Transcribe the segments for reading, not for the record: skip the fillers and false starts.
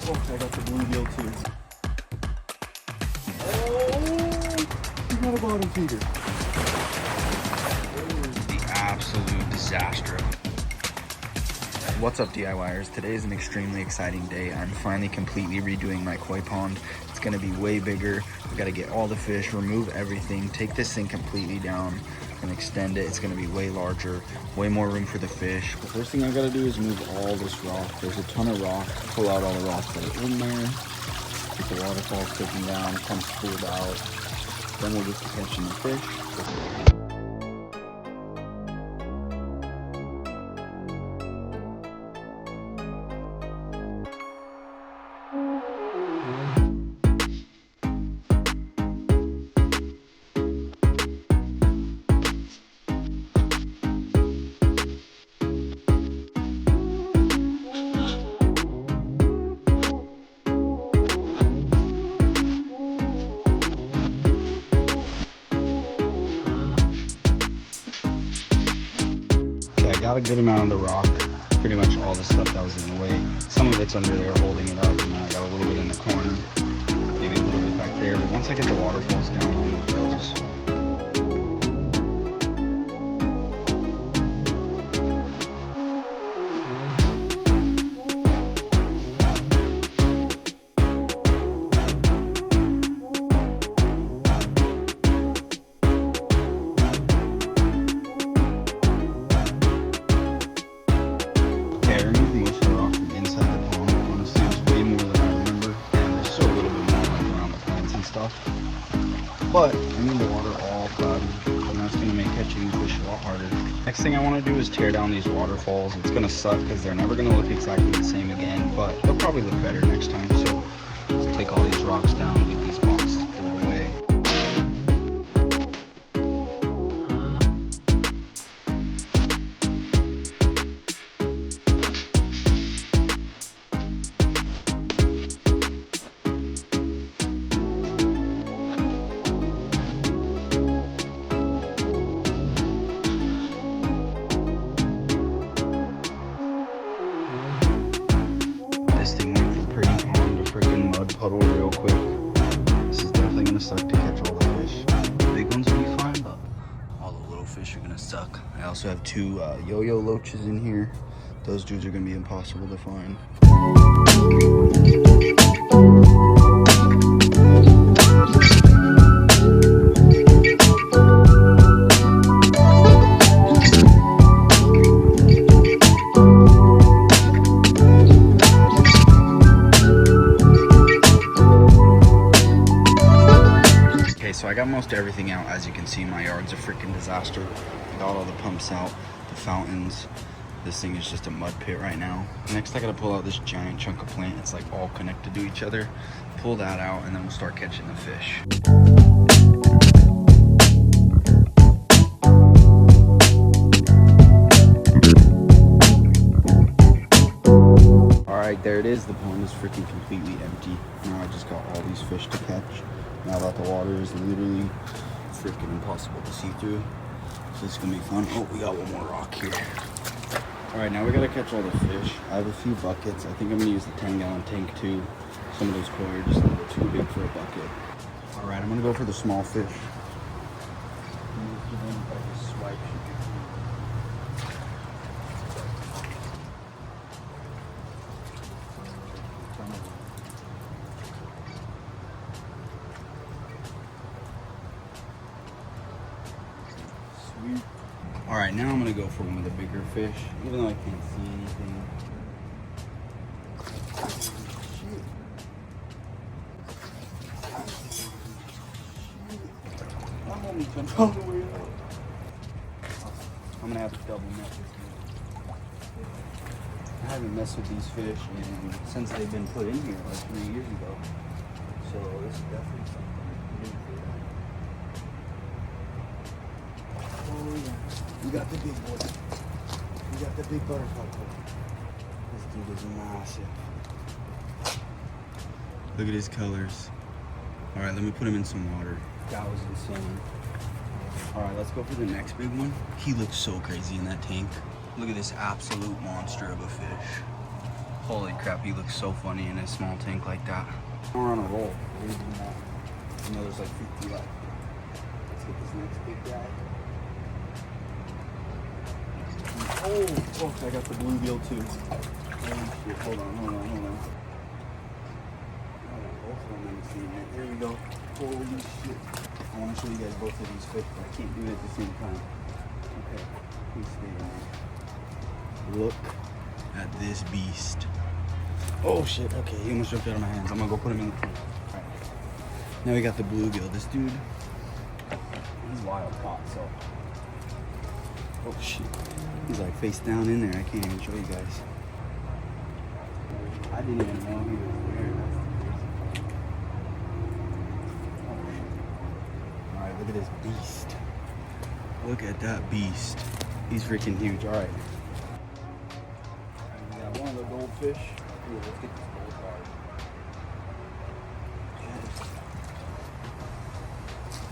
Oh, I got the bluegill too. Oh, you got a bottom feeder. The absolute disaster. What's up, DIYers? Today is an extremely exciting day. I'm finally completely redoing my koi pond. It's gonna be way bigger. We gotta get all the fish, remove everything, take this thing completely down and extend it. It's gonna be way larger, way more room for the fish. The first thing I gotta do is move all this rock. There's a ton of rock. Pull out all the rocks that are in there. Get the waterfalls taken down, pumps pulled out. Then we'll get to catching the fish. Got a good amount of the rock, pretty much all the stuff that was in the way. Some of it's under there holding it up, and then I got a little bit in the corner, maybe a little bit back there. But once I get the waterfalls down on the hills, but I need the water all cloudy, and that's going to make catching the fish a lot harder. Next thing I want to do is tear down these waterfalls. It's going to suck because they're never going to look exactly the same again, but they'll probably look better next time. So let's take all these rocks down and get these boxes out of the way. Puddle real quick. This is definitely gonna suck to catch all the fish. The big ones will be fine, but all the little fish are gonna suck. I also have two yo-yo loaches in here. Those dudes are gonna be impossible to find. So I got most everything out. As you can see, my yard's a freaking disaster. I got all the pumps out, the fountains. This thing is just a mud pit right now. Next, I gotta pull out this giant chunk of plant. It's like all connected to each other. Pull that out, and then we'll start catching the fish. All right, there it is. The pond is freaking completely empty. Now I just got all these fish to catch. Now that the water is literally freaking impossible to see through. So it's gonna be fun. Oh, we got one more rock here. All right, now we gotta catch all the fish. I have a few buckets. I think I'm gonna use the 10-gallon tank too. Some of those koi are just a little too big for a bucket. All right, I'm gonna go for the small fish. All right, now I'm gonna go for one of the bigger fish, even though I can't see anything. I'm gonna have to double net this one. I haven't messed with these fish since they've been put in here like 3 years ago. So this is definitely something new for them. Oh yeah. We got the big boy. We got the big butterfly boy. This dude is massive. Look at his colors. All right, let me put him in some water. That was insane. All right, let's go for the next big one. He looks so crazy in that tank. Look at this absolute monster of a fish. Holy crap, he looks so funny in a small tank like that. We're on a roll. You know, there's like 50 left. Let's get this next big guy. Oh, I got the bluegill too. Holy shit, hold on. Both of them in the same net. Here we go. Holy shit. I want to show you guys both of these fish, but I can't do it at the same time. Okay, please stay in there. Look at this beast. Oh shit, okay, he almost jumped out of my hands. I'm gonna go put him in the pool. Alright. Now we got the bluegill. This dude, he's wild caught, so. Oh shit. He's like face down in there. I can't even show you guys. I didn't even know he was there. Oh shit. Alright, look at this beast. Look at that beast. He's freaking huge. Alright. We got one of the goldfish. Ooh, let's get this gold barb.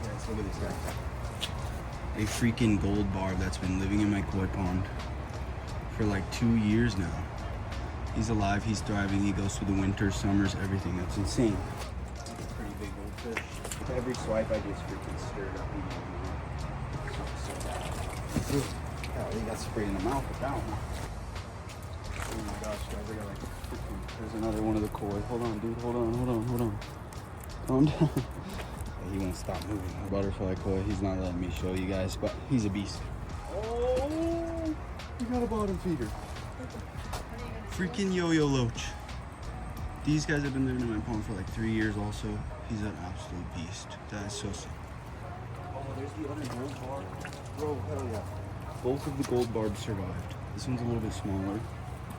Yes, look at this guy. A freaking gold barb that's been living in my koi pond for like 2 years now. He's alive, he's thriving, he goes through the winters, summers, everything. That's insane. That's a pretty big goldfish. With every swipe I just freaking stirred up. Oh, he got sprayed in the mouth with that one. Oh my gosh, guys, I got like 15. There's another one of the koi. Hold on, dude, hold on. Calm down. He won't stop moving. Butterfly koi, he's not letting me show you guys, but he's a beast. Oh, he got a bottom feeder. Freaking yo-yo loach. These guys have been living in my pond for like 3 years also. He's an absolute beast. That is so sick. Oh, there's the other gold barb. Bro, hell yeah. Both of the gold barbs survived. This one's a little bit smaller.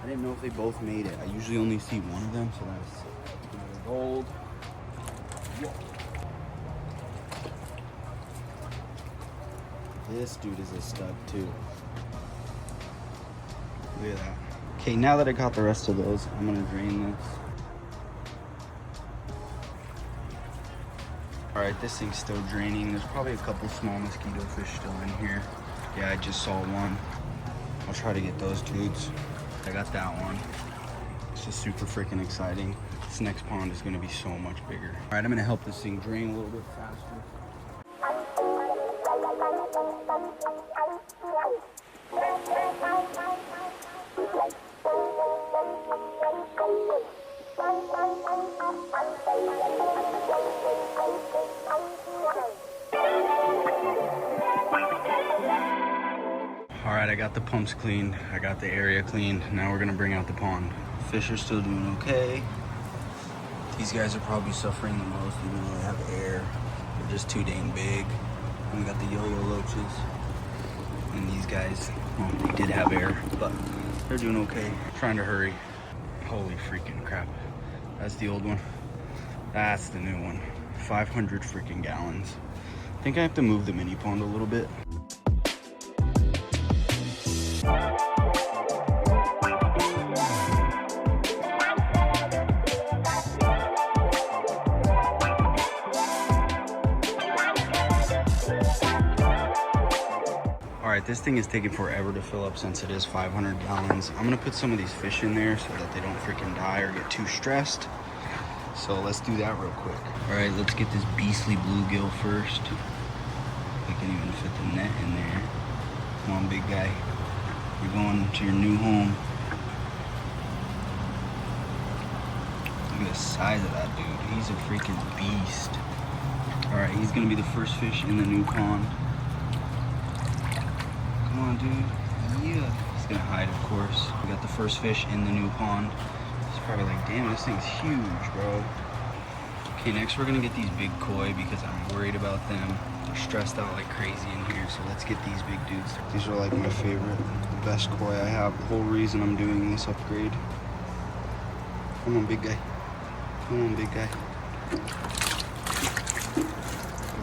I didn't know if they both made it. I usually only see one of them, so that's another gold. Yo. This dude is a stud too. Look at that. Okay, now that I got the rest of those, I'm gonna drain this. All right, this thing's still draining. There's probably a couple small mosquito fish still in here. Yeah, I just saw one. I'll try to get those dudes. I got that one. It's just super freaking exciting. This next pond is gonna be so much bigger. All right, I'm gonna help this thing drain a little bit faster. All right, I got the pumps cleaned. I got the area cleaned. Now we're gonna bring out the pond. Fish are still doing okay. These guys are probably suffering the most even though they have air. They're just too dang big. And we got the yo-yo loaches. And these guys, well, they did have air, but they're doing okay. Trying to hurry. Holy freaking crap. That's the old one. That's the new one. 500 freaking gallons. I think I have to move the mini pond a little bit. All right, this thing is taking forever to fill up since it is 500 gallons. I'm gonna put some of these fish in there so that they don't freaking die or get too stressed. So let's do that real quick. All right, let's get this beastly bluegill first. I can even fit the net in there. Come on, big guy. You're going to your new home. Look at the size of that dude. He's a freaking beast. All right, he's gonna be the first fish in the new pond. Come on, dude. Yeah. He's gonna hide, of course. We got the first fish in the new pond. He's probably like, damn, this thing's huge, bro. Okay, next we're gonna get these big koi because I'm worried about them. They're stressed out like crazy in here, so let's get these big dudes. These are like my favorite, the best koi I have. The whole reason I'm doing this upgrade. Come on, big guy. Come on, big guy.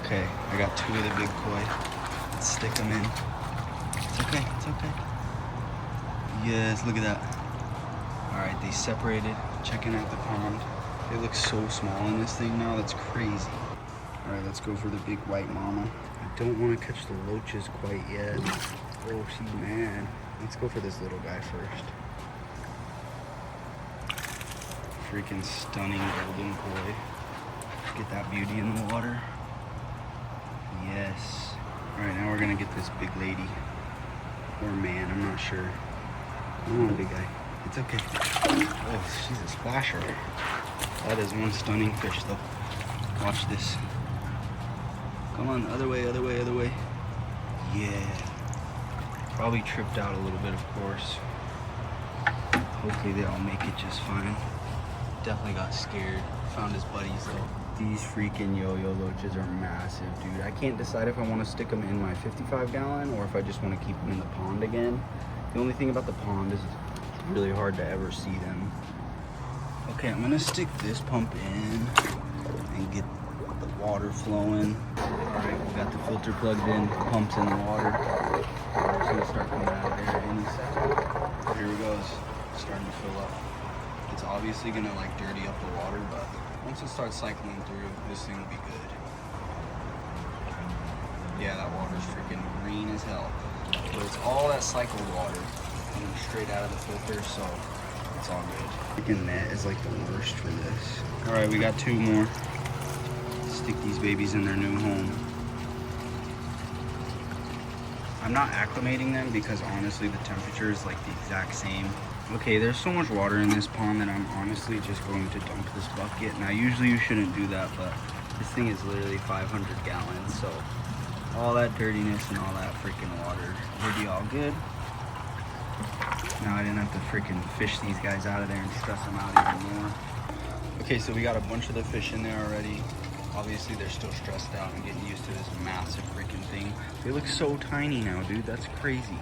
Okay, I got 2 of the big koi. Let's stick them in. It's okay, it's okay. Yes, look at that. All right, they separated, checking out the pond. They look so small in this thing now, that's crazy. All right, let's go for the big white mama. I don't want to catch the loaches quite yet. Oh, she's mad. Let's go for this little guy first. freaking stunning golden koi. Get that beauty in the water. Yes. All right, now we're gonna get this big lady. Or man, I'm not sure. Come on, big guy. It's okay. Oh, she's a splasher. That is one stunning fish though. Watch this. Come on, other way, other way, other way. Yeah. Probably tripped out a little bit, of course. Hopefully they all make it just fine. Definitely got scared. Found his buddies though. These freaking yo-yo loaches are massive, dude. I can't decide if I want to stick them in my 55 gallon or if I just want to keep them in the pond again. The only thing about the pond is it's really hard to ever see them. Okay, I'm gonna stick this pump in and get the water flowing. All right, we got the filter plugged in, pump's in the water. Water's gonna start coming out of there any second. Here it goes, starting to fill up. It's obviously gonna like dirty up the water, but once it starts cycling through, this thing will be good. Yeah, that water's freaking green as hell. But it's all that cycled water coming straight out of the filter, so it's all good. Freaking net is like the worst for this. All right, we got 2 more. Stick these babies in their new home. I'm not acclimating them because honestly the temperature is like the exact same. Okay, there's so much water in this pond that I'm honestly just going to dump this bucket. Now usually you shouldn't do that, but this thing is literally 500 gallons, so all that dirtiness and all that freaking water will be all good. Now I didn't have to freaking fish these guys out of there and stress them out even more. Okay, so we got a bunch of the fish in there already. Obviously they're still stressed out and getting used to this massive freaking thing. They look so tiny now, dude, that's crazy.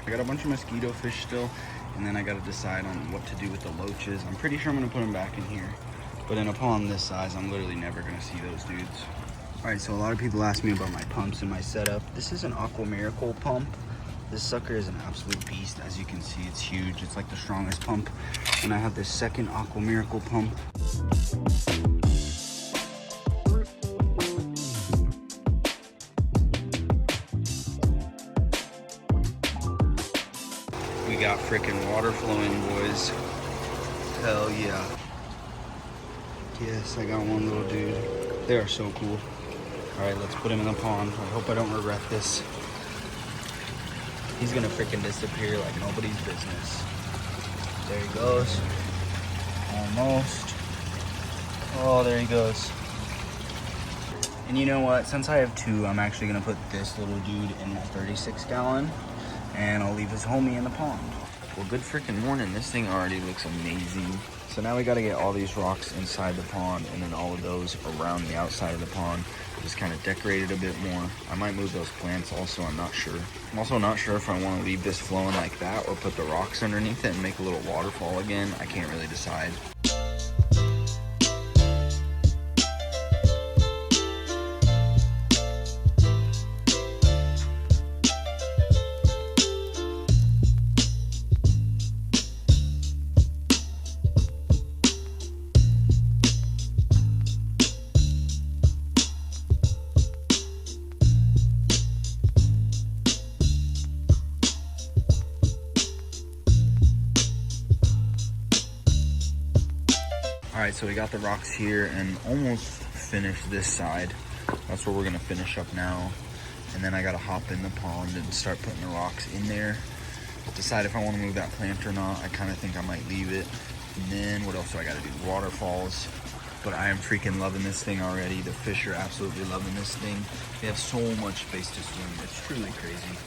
I got a bunch of mosquito fish still, and then I gotta decide on what to do with the loaches. I'm pretty sure I'm gonna put them back in here. But in a pond this size, I'm literally never gonna see those dudes. All right, so a lot of people ask me about my pumps and my setup. This is an Aqua Miracle pump. This sucker is an absolute beast. As you can see, it's huge. It's like the strongest pump. And I have this second Aqua Miracle pump. We got freaking water flowing, boys. Hell yeah. Yes, I got one little dude. They are so cool. All right, let's put him in the pond. I hope I don't regret this. He's gonna freaking disappear like nobody's business. There he goes. Almost. Oh, there he goes. And you know what? Since I have 2, I'm actually gonna put this little dude in my 36 gallon. And I'll leave his homie in the pond. Well, good freaking morning. This thing already looks amazing. So now we got to get all these rocks inside the pond and then all of those around the outside of the pond. Just kind of decorate it a bit more. I might move those plants also, I'm not sure. I'm also not sure if I want to leave this flowing like that or put the rocks underneath it and make a little waterfall again. I can't really decide. All right, so we got the rocks here and almost finished this side. That's where we're gonna finish up now. And then I gotta hop in the pond and start putting the rocks in there. Decide if I wanna move that plant or not. I kinda think I might leave it. And then what else do I gotta do? Waterfalls. But I am freaking loving this thing already. The fish are absolutely loving this thing. They have so much space to swim. It's truly crazy.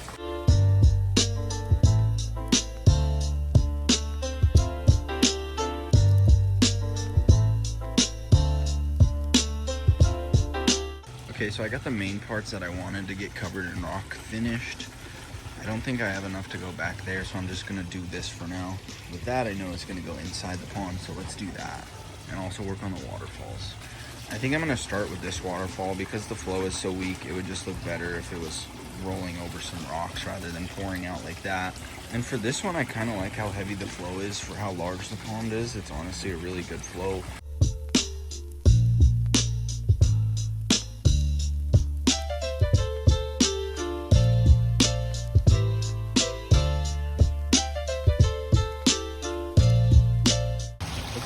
Okay, so I got the main parts that I wanted to get covered in rock finished. I don't think I have enough to go back there, so I'm just gonna do this for now. With that, I know it's gonna go inside the pond, so let's do that. And also work on the waterfalls. I think I'm gonna start with this waterfall because the flow is so weak. It would just look better if it was rolling over some rocks rather than pouring out like that. And for this one, I kind of like how heavy the flow is for how large the pond is. It's honestly a really good flow.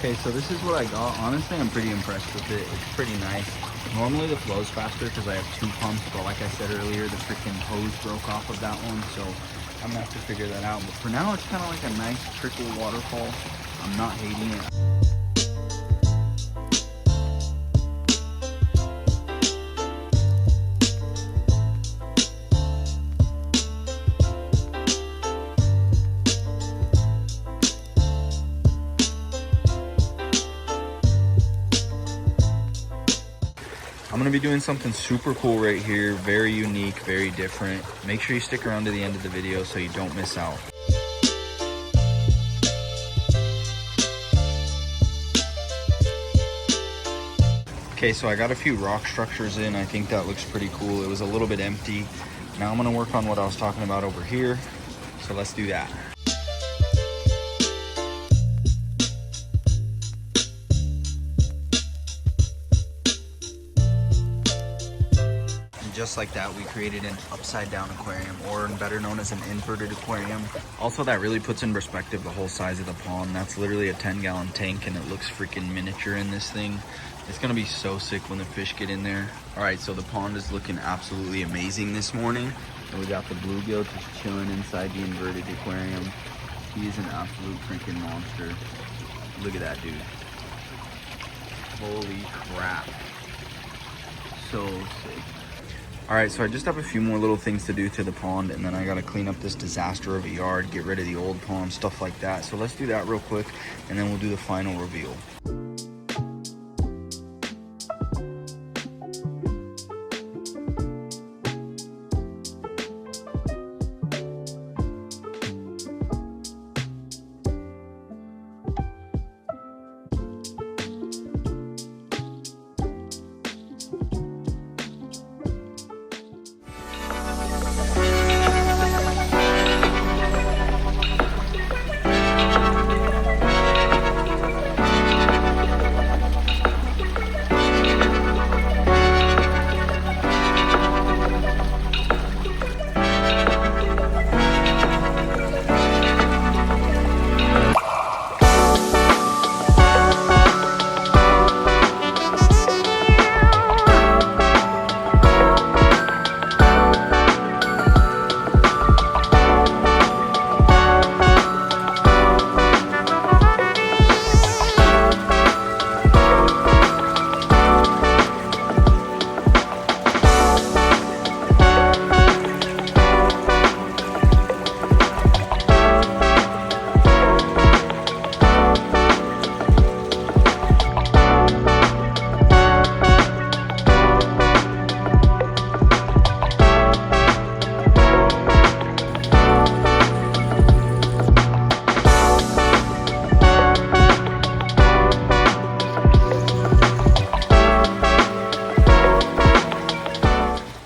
Okay, so this is what I got. Honestly, I'm pretty impressed with it. It's pretty nice. Normally the flow's faster because I have 2 pumps, but like I said earlier, the freaking hose broke off of that one, so I'm gonna have to figure that out. But for now, it's kind of like a nice trickle waterfall. I'm not hating it. I'm gonna be doing something super cool right here, very unique, very different. Make sure you stick around to the end of the video so you don't miss out. Okay, so I got a few rock structures in. I think that looks pretty cool. It was a little bit empty. Now I'm gonna work on what I was talking about over here. So let's do that. Just like that, we created an upside down aquarium, or better known as an inverted aquarium. Also, that really puts in perspective the whole size of the pond. That's literally a 10-gallon tank, and it looks freaking miniature in this thing. It's gonna be so sick when the fish get in there. All right, so the pond is looking absolutely amazing this morning. And we got the bluegill just chilling inside the inverted aquarium. He is an absolute freaking monster. Look at that dude. Holy crap. So sick. All right, so I just have a few more little things to do to the pond, and then I gotta clean up this disaster of a yard, get rid of the old pond, stuff like that. So let's do that real quick, and then we'll do the final reveal.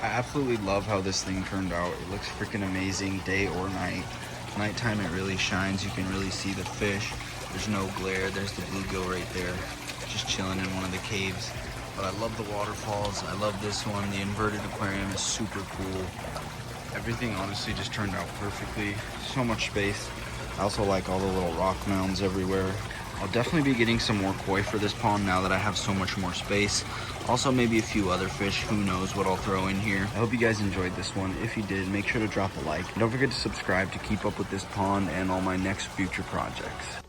Absolutely love how this thing turned out. It looks freaking amazing day or night. Nighttime it really shines. You can really see the fish. There's no glare. There's the bluegill right there, just chilling in one of the caves. But I love the waterfalls. I love this one. The inverted aquarium is super cool. Everything honestly just turned out perfectly. So much space. I also like all the little rock mounds everywhere. I'll definitely be getting some more koi for this pond now that I have so much more space. Also maybe a few other fish, who knows what I'll throw in here. I hope you guys enjoyed this one. If you did, make sure to drop a like. And don't forget to subscribe to keep up with this pond and all my next future projects.